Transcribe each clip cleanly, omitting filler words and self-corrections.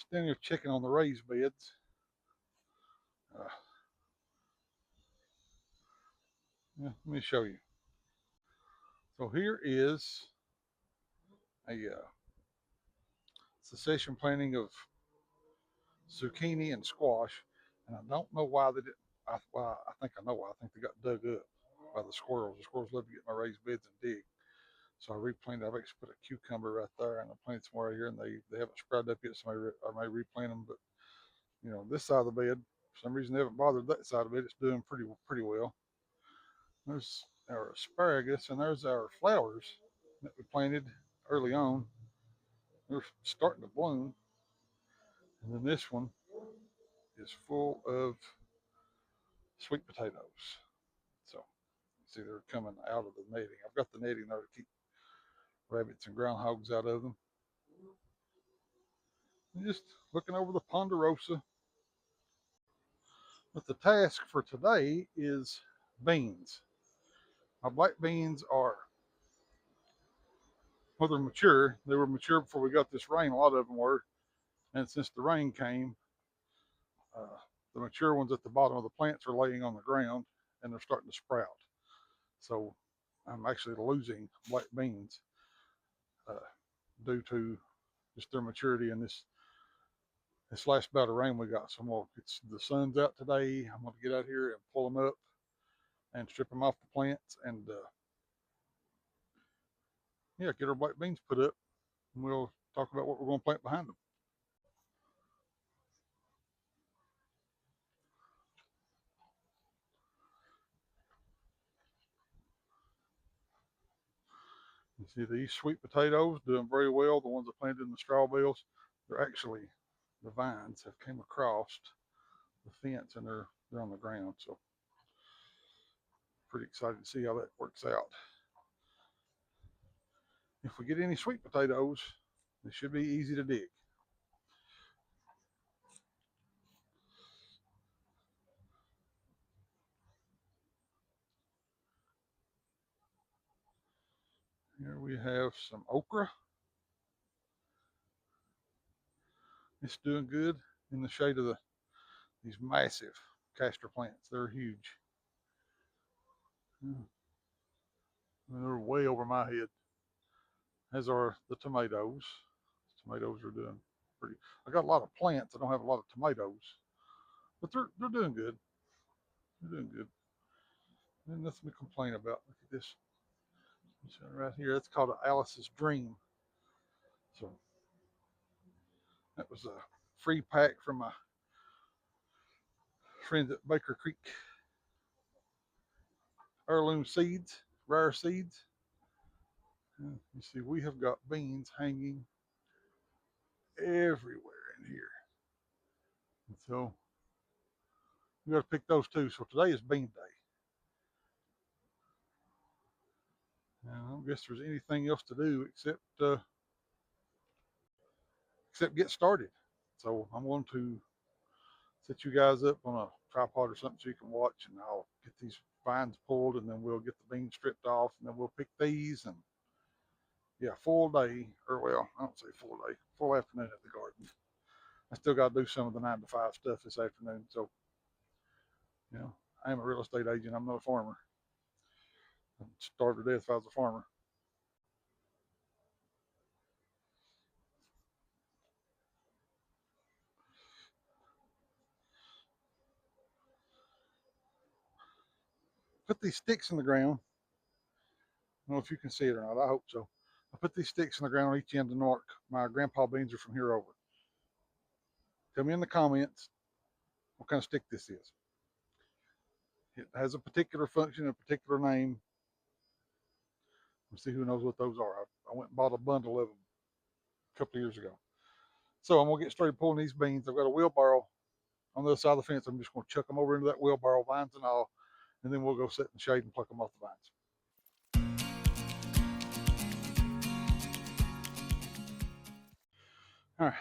Standing here checking on the raised beds. Uh, yeah, let me show you. So here is a succession planting of zucchini and squash, and I don't know why they didn't. I think I know why. I think they got dug up by the squirrels. The squirrels love to get in my raised beds and dig. So I replanted. I've actually put a cucumber right there, and I planted some right here, and they haven't sprouted up yet. So I may replant them, but this side of the bed, for some reason they haven't bothered that side of it. It's doing pretty well. There's our asparagus, and there's our flowers that we planted early on. They're starting to bloom, and then this one is full of sweet potatoes. So see, they're coming out of the netting. I've got the netting there to keep rabbits and groundhogs out of them. And just looking over the ponderosa. But the task for today is beans. My black beans are, well, they're mature. They were mature before we got this rain. A lot of them were. And since the rain came, uh, the mature ones at the bottom of the plants are laying on the ground and they're starting to sprout. So I'm actually losing black beans uh, due to just their maturity and this last bout of rain we got. So it's the sun's out today. I'm gonna get out here and pull them up and strip them off the plants and yeah, get our black beans put up, and we'll talk about what we're going to plant behind them. You see these sweet potatoes doing very well. The ones I planted in the straw bales, they're actually, the vines have came across the fence and they're on the ground. So pretty excited to see how that works out. If we get any sweet potatoes, they should be easy to dig. Here we have some okra. It's doing good in the shade of these massive castor plants. They're huge. Yeah, they're way over my head, as are the tomatoes. Tomatoes are doing pretty. I got a lot of plants. I don't have a lot of tomatoes, but they're doing good. They're doing good. There's nothing to complain about. Look at this right here. That's called Alice's Dream. So that was a free pack from my friends at Baker Creek Heirloom Seeds, Rare Seeds. You see, we have got beans hanging everywhere in here. And so we got to pick those too. So today is bean day. And I don't guess there's anything else to do except get started. So I'm going to set you guys up on a tripod or something so you can watch, and I'll get these vines pulled, and then we'll get the beans stripped off, and then we'll pick these. And yeah, full day, or well, I don't say full day, full afternoon at the garden. I still got to do some of the 9 to 5 stuff this afternoon. So, I am a real estate agent. I'm not a farmer. I'd starve to death if I was a farmer. Put these sticks in the ground. I don't know if you can see it or not. I hope so. I put these sticks in the ground on each end of the mark. My grandpa beans are from here over. Tell me in the comments what kind of stick this is. It has a particular function, a particular name. Let's see who knows what those are. I went and bought a bundle of them a couple of years ago. So I'm gonna get started pulling these beans. I've got a wheelbarrow on the other side of the fence. I'm just gonna chuck them over into that wheelbarrow, vines and all, and then we'll go sit in the shade and pluck them off the vines. All right.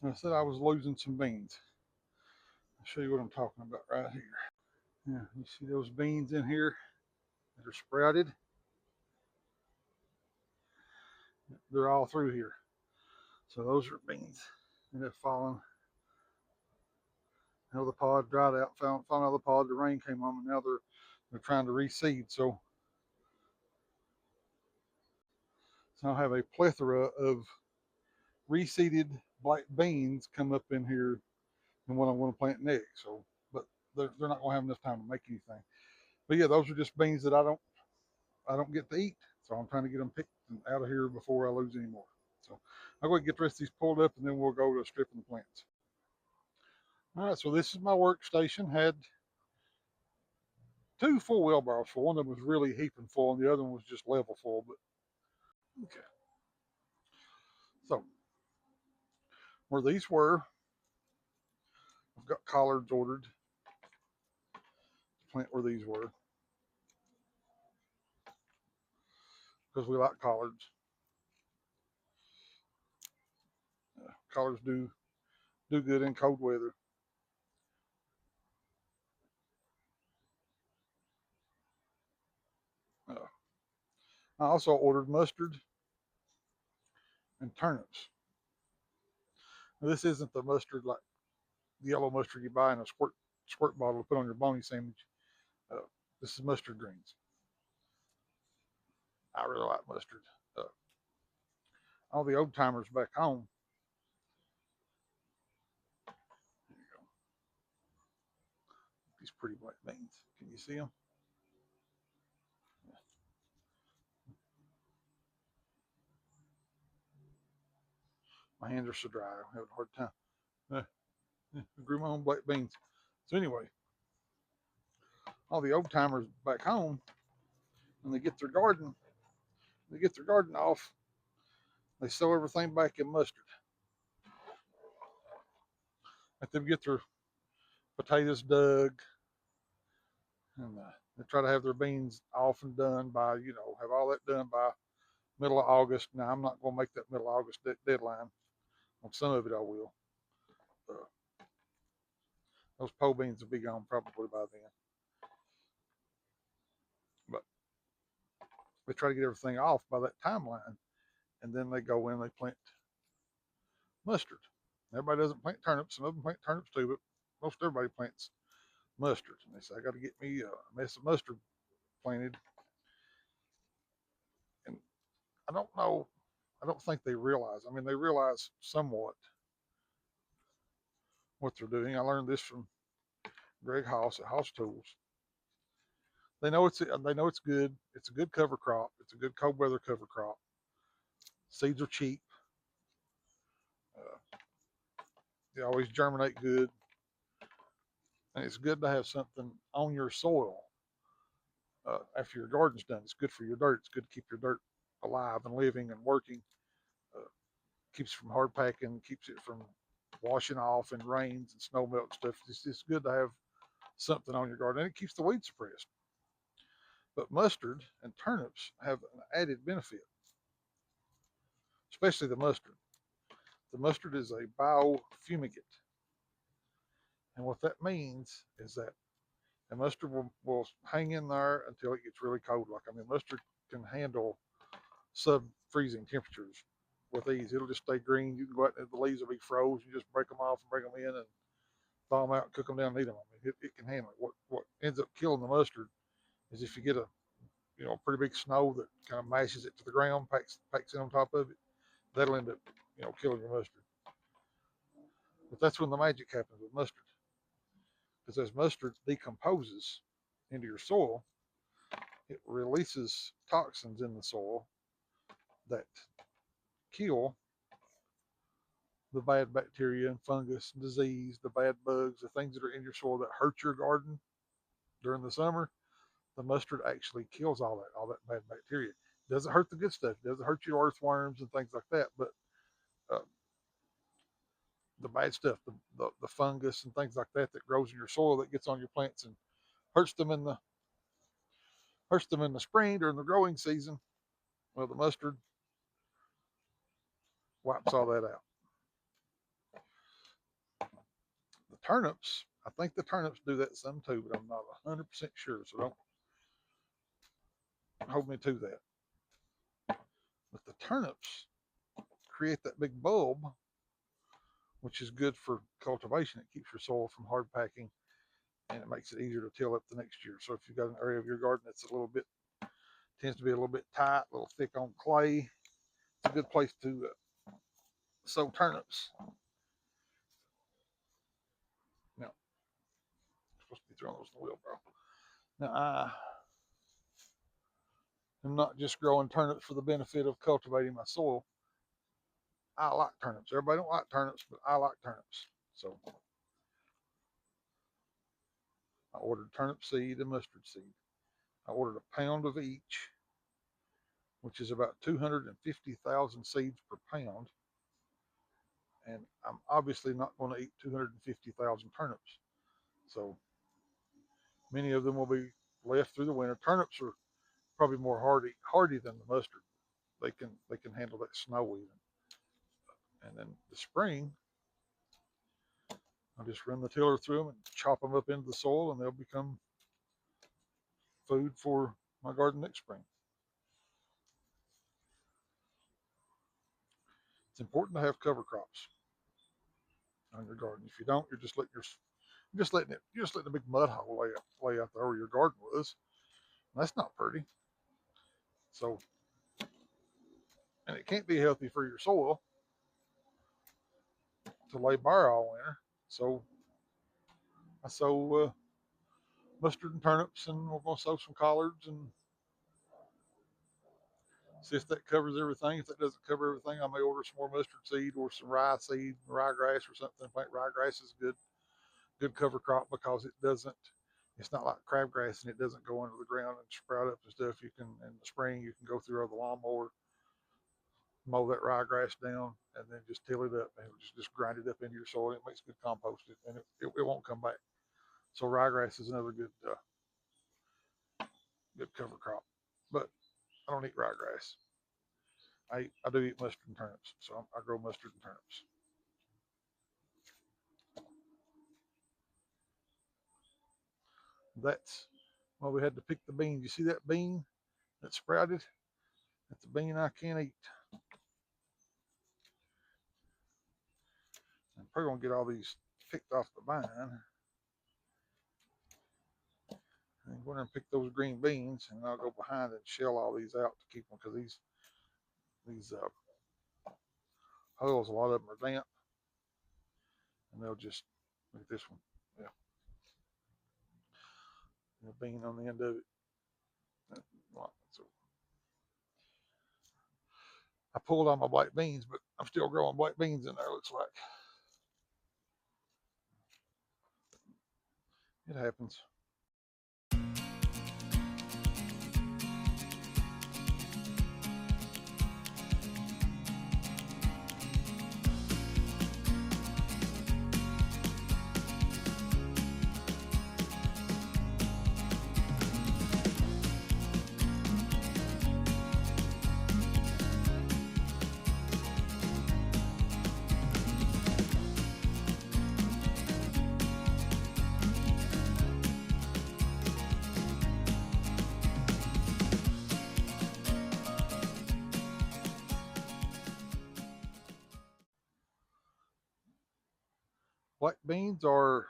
So I said I was losing some beans. I'll show you what I'm talking about right here. Yeah, you see those beans in here that are sprouted? They're all through here. So those are beans. And they're falling. Another pod dried out, found another pod, the rain came on, and now they're trying to reseed. So I have a plethora of reseeded black beans come up in here and what I want to plant next. So but they're not gonna have enough time to make anything. But yeah, those are just beans that I don't get to eat. So I'm trying to get them picked out of here before I lose any more. So I'll go ahead and get the rest of these pulled up and then we'll go to stripping the plants. All right, so this is my workstation. Had two full wheelbarrows full. One of them was really heaping full, and the other one was just level full. But okay, so where these were, I've got collards ordered to plant where these were because we like collards. Collards do good in cold weather. Uh, I also ordered mustard and turnips. Now, this isn't the mustard like the yellow mustard you buy in a squirt bottle to put on your bologna sandwich. Uh, this is mustard greens. I really like mustard. Uh, all the old timers back home. There you go. These pretty black beans. Can you see them? My hands are so dry. I'm having a hard time. I grew my own black beans. So anyway, all the old timers back home, when they get their garden off, they sew everything back in mustard. Let them get their potatoes dug, and they try to have their beans off and done by, have all that done by middle of August. Now I'm not going to make that middle of August deadline. On some of it, I will. Uh, those pole beans will be gone probably by then. But they try to get everything off by that timeline, and then they go in and they plant mustard. Everybody doesn't plant turnips. Some of them plant turnips too, but most everybody plants mustard. And they say, I got to get me a mess of mustard planted. And I don't know, I don't think they realize. I mean, they realize somewhat what they're doing. I learned this from Greg House at House Tools. They know it's good. It's a good cover crop. It's a good cold weather cover crop. Seeds are cheap. Uh, they always germinate good, and it's good to have something on your soil after your garden's done. It's good for your dirt. It's good to keep your dirt alive and living and working. Uh, keeps it from hard packing. Keeps it from washing off in rains and snow melt and stuff. It's good to have something on your garden, and it keeps the weeds suppressed. But mustard and turnips have an added benefit, especially the mustard. The mustard is a biofumigant, and what that means is that the mustard will hang in there until it gets really cold. Like, I mean, mustard can handle sub-freezing temperatures with ease. It'll just stay green. You can go out and the leaves will be froze. You just break them off and bring them in and thaw them out, cook them down, and eat them. I mean, it can handle it. What ends up killing the mustard is if you get a pretty big snow that kind of mashes it to the ground, packs it on top of it. That'll end up killing your mustard. But that's when the magic happens with mustard, because as mustard decomposes into your soil, it releases toxins in the soil that kill the bad bacteria and fungus and disease, the bad bugs, the things that are in your soil that hurt your garden during the summer. The mustard actually kills all that bad bacteria. It doesn't hurt the good stuff. It doesn't hurt your earthworms and things like that. But uh, the bad stuff, the fungus and things like that grows in your soil that gets on your plants and hurts them in the spring during the growing season. Well, the mustard wipes all that out. The turnips, I think the turnips do that some too, but I'm not 100% sure. So don't hold me to that. But the turnips create that big bulb, which is good for cultivation. It keeps your soil from hard packing, and it makes it easier to till up the next year. So if you've got an area of your garden that's a little bit, tends to be a little bit tight, a little thick on clay, it's a good place to sow turnips. Now, I'm supposed to be throwing those in the wheelbarrow. Now, I am not just growing turnips for the benefit of cultivating my soil. I like turnips. Everybody don't like turnips, but I like turnips. So I ordered turnip seed and mustard seed. I ordered a pound of each, which is about 250,000 seeds per pound. And I'm obviously not going to eat 250,000 turnips. So many of them will be left through the winter. Turnips are probably more hardy than the mustard. They can handle that snow even. And then the spring, I'll just run the tiller through them and chop them up into the soil, and they'll become food for my garden next spring. It's important to have cover crops on your garden. If you don't, you're just letting a big mud hole lay out there where your garden was. And that's not pretty. So, and it can't be healthy for your soil to lay bare all winter. So I sow mustard and turnips, and we're going to sow some collards and see if that covers everything. If that doesn't cover everything, I may order some more mustard seed or some rye seed, ryegrass or something. I think ryegrass is good cover crop because it's not like crabgrass, and it doesn't go under the ground and sprout up and stuff. You can, in the spring, you can go through the lawnmower, mow that ryegrass down, and then just till it up and just grind it up into your soil. It makes good compost, and it won't come back. So ryegrass is another good cover crop. But I don't eat ryegrass. I do eat mustard and turnips, so I grow mustard and turnips. That's why we had to pick the beans. You see that bean that sprouted? That's a bean I can't eat. I'm probably gonna get all these picked off the vine. And go in and pick those green beans, and I'll go behind and shell all these out to keep them, because these hulls, a lot of them are damp, and they'll just look at this one. Yeah, the bean on the end of it. So I pulled all my black beans, but I'm still growing black beans in there. Looks like it happens. Black beans are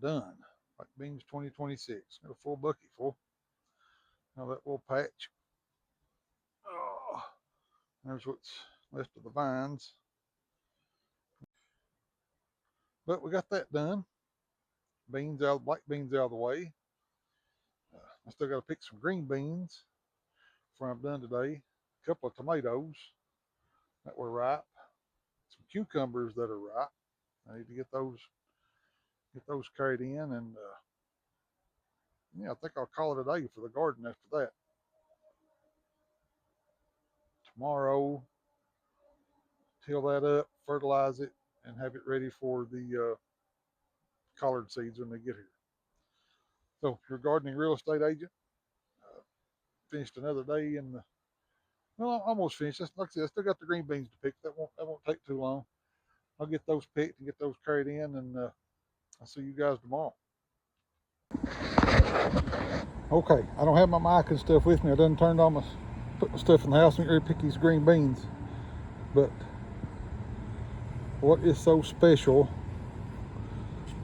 done. Black beans 2026. Got a full bucket full. Now that little patch. Oh, there's what's left of the vines. But we got that done. Black beans out of the way. I still got to pick some green beans before I'm done today. A couple of tomatoes that were ripe. Some cucumbers that are ripe. I need to get those carried in, and yeah, I think I'll call it a day for the garden after that. Tomorrow, till that up, fertilize it, and have it ready for the collard seeds when they get here. So, if you're a gardening real estate agent, finished another day in the, well, almost finished. Like I said, I still got the green beans to pick. That won't take too long. I'll get those picked and get those carried in, and I'll see you guys tomorrow. Okay, I don't have my mic and stuff with me. I done turned on my put my stuff in the house and get ready to pick these green beans. But what is so special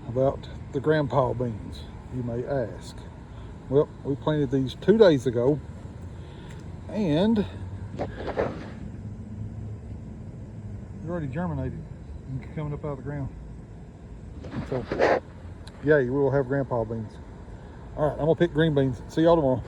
about the grandpa beans, you may ask? Well, we planted these 2 days ago, and they're already germinated and coming up out of the ground. So, yay, we will have grandpa beans. All right, I'm gonna pick green beans. See y'all tomorrow.